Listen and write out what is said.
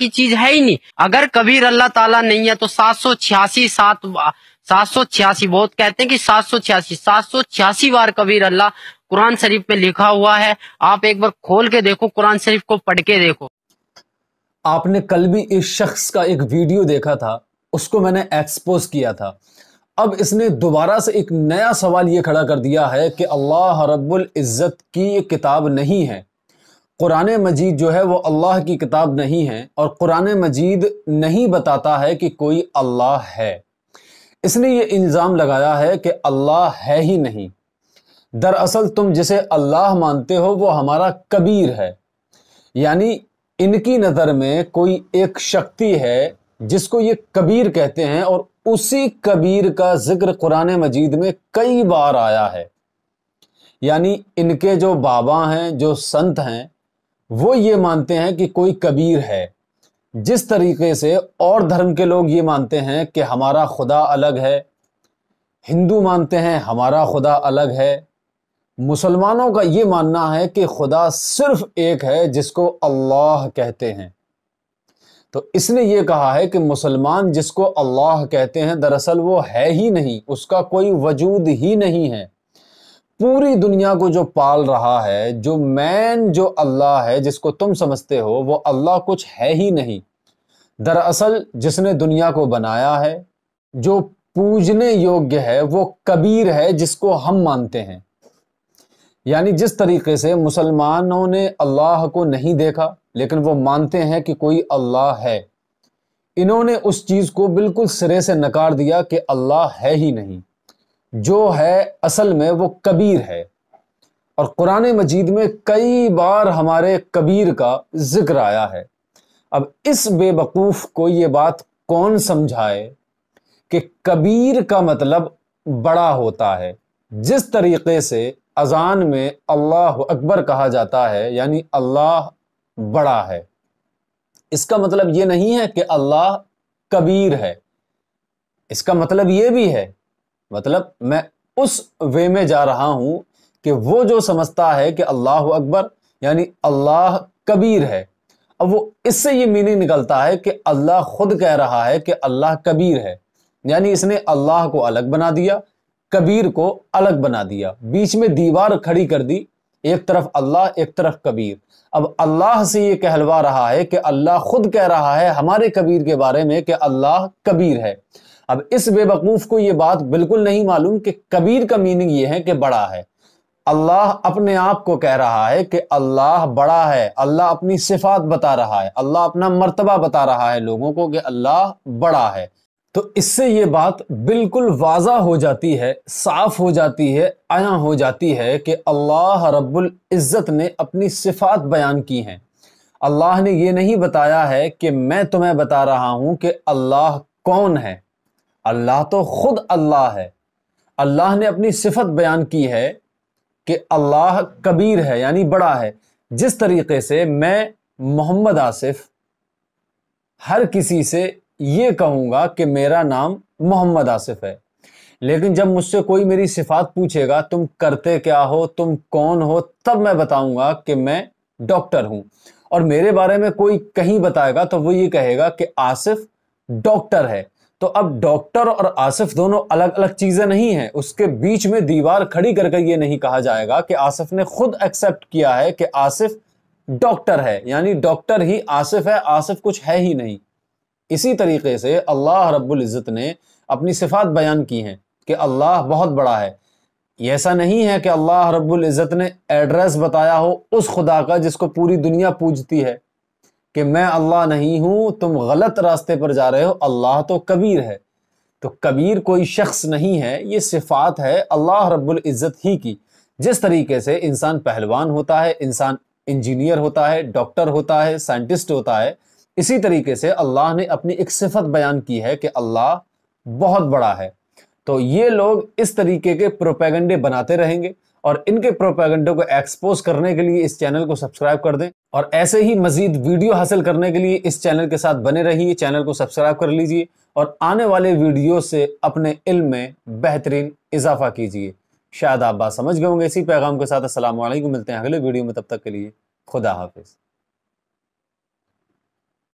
की चीज है ही नहीं। अगर कबीर अल्लाह ताला नहीं है तो 786 बहुत कहते हैं कि 786 बार कबीर अल्लाह कुरान शरीफ में लिखा हुआ है। आप एक बार खोल के देखो, कुरान शरीफ को पढ़ के देखो। आपने कल भी इस शख्स का एक वीडियो देखा था, उसको मैंने एक्सपोज किया था। अब इसने दोबारा से एक नया सवाल ये खड़ा कर दिया है कि अल्लाह रब्बुल इज़्ज़त की ये किताब नहीं है, कुरान मजीद जो है वो अल्लाह की किताब नहीं है, और कुरान मजीद नहीं बताता है कि कोई अल्लाह है। इसने ये इल्ज़ाम लगाया है कि अल्लाह है ही नहीं। दरअसल तुम जिसे अल्लाह मानते हो वो हमारा कबीर है, यानी इनकी नज़र में कोई एक शक्ति है जिसको ये कबीर कहते हैं, और उसी कबीर का जिक्र कुरान मजीद में कई बार आया है। यानी इनके जो बाबा हैं, जो संत हैं, वो ये मानते हैं कि कोई कबीर है। जिस तरीके से और धर्म के लोग ये मानते हैं कि हमारा खुदा अलग है, हिंदू मानते हैं हमारा खुदा अलग है, मुसलमानों का ये मानना है कि खुदा सिर्फ एक है जिसको अल्लाह कहते हैं। तो इसने ये कहा है कि मुसलमान जिसको अल्लाह कहते हैं दरअसल वो है ही नहीं, उसका कोई वजूद ही नहीं है। पूरी दुनिया को जो पाल रहा है, जो मैन जो अल्लाह है जिसको तुम समझते हो, वो अल्लाह कुछ है ही नहीं। दरअसल जिसने दुनिया को बनाया है, जो पूजने योग्य है, वो कबीर है जिसको हम मानते हैं। यानी जिस तरीके से मुसलमानों ने अल्लाह को नहीं देखा लेकिन वो मानते हैं कि कोई अल्लाह है, इन्होंने उस चीज़ को बिल्कुल सिरे से नकार दिया कि अल्लाह है ही नहीं। जो है असल में वो कबीर है, और कुरान मजीद में कई बार हमारे कबीर का जिक्र आया है। अब इस बेवकूफ़ को ये बात कौन समझाए कि कबीर का मतलब बड़ा होता है। जिस तरीके से अजान में अल्लाह अकबर कहा जाता है, यानी अल्लाह बड़ा है, इसका मतलब ये नहीं है कि अल्लाह कबीर है। इसका मतलब ये भी है, मतलब मैं उस वे में जा रहा हूं कि वो जो समझता है कि अल्लाह अकबर यानी अल्लाह कबीर है, अब वो इससे ये मीनिंग निकलता है कि अल्लाह खुद कह रहा है कि अल्लाह कबीर है, यानी इसने अल्लाह को अलग बना दिया, कबीर को अलग बना दिया, बीच में दीवार खड़ी कर दी, एक तरफ अल्लाह एक तरफ कबीर। अब अल्लाह से ये कहलवा रहा है कि अल्लाह खुद कह रहा है हमारे कबीर के बारे में कि अल्लाह कबीर है। अब इस बेवकूफ को ये बात बिल्कुल नहीं मालूम कि कबीर का मीनिंग ये है कि बड़ा है। अल्लाह अपने आप को कह रहा है कि अल्लाह बड़ा है, अल्लाह अपनी सिफात बता रहा है, अल्लाह अपना मर्तबा बता रहा है लोगों को कि अल्लाह बड़ा है। तो इससे ये बात बिल्कुल वाज़ा हो जाती है, साफ हो जाती है, आया हो जाती है कि अल्लाह रब्बुल इज़्ज़त ने अपनी सिफात बयान की हैं। अल्लाह ने ये नहीं बताया है कि मैं तुम्हें बता रहा हूं कि अल्लाह कौन है, अल्लाह तो खुद अल्लाह है। अल्लाह ने अपनी सिफत बयान की है कि अल्लाह कबीर है यानी बड़ा है। जिस तरीके से मैं मोहम्मद आसिफ हर किसी से ये कहूँगा कि मेरा नाम मोहम्मद आसिफ है, लेकिन जब मुझसे कोई मेरी सिफात पूछेगा, तुम करते क्या हो, तुम कौन हो, तब मैं बताऊंगा कि मैं डॉक्टर हूं। और मेरे बारे में कोई कहीं बताएगा तो वो ये कहेगा कि आसिफ डॉक्टर है। तो अब डॉक्टर और आसिफ दोनों अलग अलग चीजें नहीं हैं। उसके बीच में दीवार खड़ी करके ये नहीं कहा जाएगा कि आसिफ ने खुद एक्सेप्ट किया है कि आसिफ डॉक्टर है, यानी डॉक्टर ही आसिफ है, आसिफ कुछ है ही नहीं। इसी तरीके से अल्लाह रब्बुल इज़्ज़त ने अपनी सिफात बयान की हैं कि अल्लाह बहुत बड़ा है। ये ऐसा नहीं है कि अल्लाह रब्बुल इज़्ज़त ने एड्रेस बताया हो उस खुदा का जिसको पूरी दुनिया पूजती है कि मैं अल्लाह नहीं हूं, तुम गलत रास्ते पर जा रहे हो, अल्लाह तो कबीर है। तो कबीर कोई शख्स नहीं है, ये सिफात है अल्लाह रब्बुल इज़्ज़त ही की। जिस तरीके से इंसान पहलवान होता है, इंसान इंजीनियर होता है, डॉक्टर होता है, साइंटिस्ट होता है, इसी तरीके से अल्लाह ने अपनी एक सिफत बयान की है कि अल्लाह बहुत बड़ा है। तो ये लोग इस तरीके के प्रोपेगेंडे बनाते रहेंगे, और इनके प्रोपेगेंडे को एक्सपोज करने के लिए इस चैनल को सब्सक्राइब कर दें, और ऐसे ही मजीद वीडियो हासिल करने के लिए इस चैनल के साथ बने रहिए। चैनल को सब्सक्राइब कर लीजिए और आने वाले वीडियो से अपने इल्म में बेहतरीन इजाफा कीजिए। शायद आप बात समझ गए होंगे। इसी पैगाम के साथ अस्सलाम वालेकुम, मिलते हैं अगले वीडियो में, तब तक के लिए खुदा हाफिज।